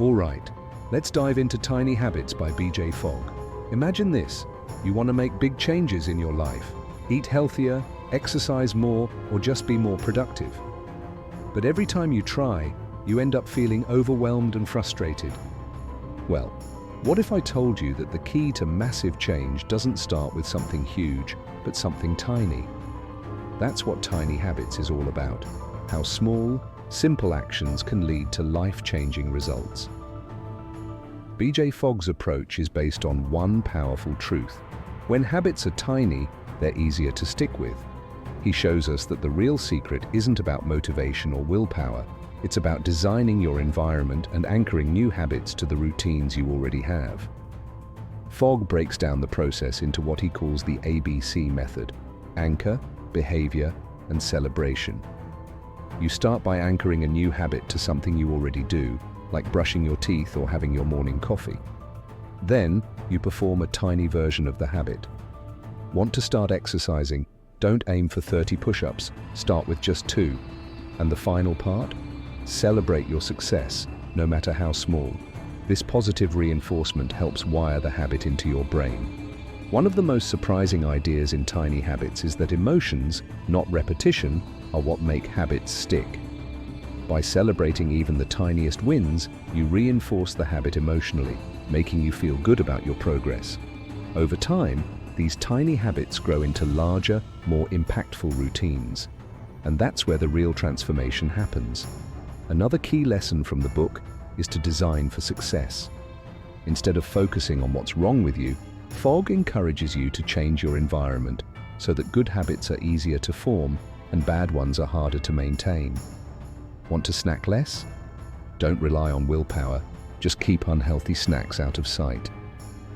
All right, let's dive into Tiny Habits by BJ Fogg. Imagine this: you want to make big changes in your life. Eat healthier, exercise more, or just be more productive. But every time you try, you end up feeling overwhelmed and frustrated. Well, what if I told you that the key to massive change doesn't start with something huge, but something tiny? That's what Tiny Habits is all about. How small, simple actions can lead to life-changing results. BJ Fogg's approach is based on one powerful truth. When habits are tiny, they're easier to stick with. He shows us that the real secret isn't about motivation or willpower. It's about designing your environment and anchoring new habits to the routines you already have. Fogg breaks down the process into what he calls the ABC method: anchor, behavior, and celebration. You start by anchoring a new habit to something you already do, like brushing your teeth or having your morning coffee. Then, you perform a tiny version of the habit. Want to start exercising? Don't aim for 30 push-ups, start with just 2. And the final part? Celebrate your success, no matter how small. This positive reinforcement helps wire the habit into your brain. One of the most surprising ideas in Tiny Habits is that emotions, not repetition, are what make habits stick. By celebrating even the tiniest wins, you reinforce the habit emotionally, making you feel good about your progress. Over time, these tiny habits grow into larger, more impactful routines. And that's where the real transformation happens. Another key lesson from the book is to design for success. Instead of focusing on what's wrong with you, Fogg encourages you to change your environment so that good habits are easier to form and bad ones are harder to maintain. Want to snack less? Don't rely on willpower, just keep unhealthy snacks out of sight.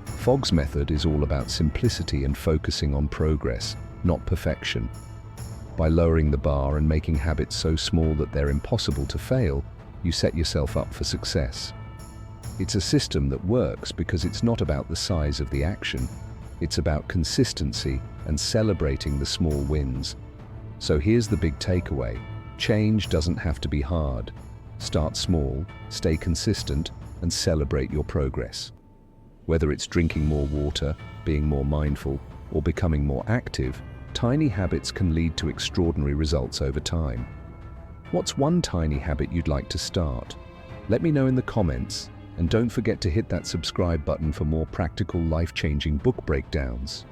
Fogg's method is all about simplicity and focusing on progress, not perfection. By lowering the bar and making habits so small that they're impossible to fail, you set yourself up for success. It's a system that works because it's not about the size of the action, it's about consistency and celebrating the small wins. So here's the big takeaway: change doesn't have to be hard. Start small, stay consistent, and celebrate your progress. Whether it's drinking more water, being more mindful, or becoming more active, tiny habits can lead to extraordinary results over time. What's one tiny habit you'd like to start? Let me know in the comments, and don't forget to hit that subscribe button for more practical, life-changing book breakdowns.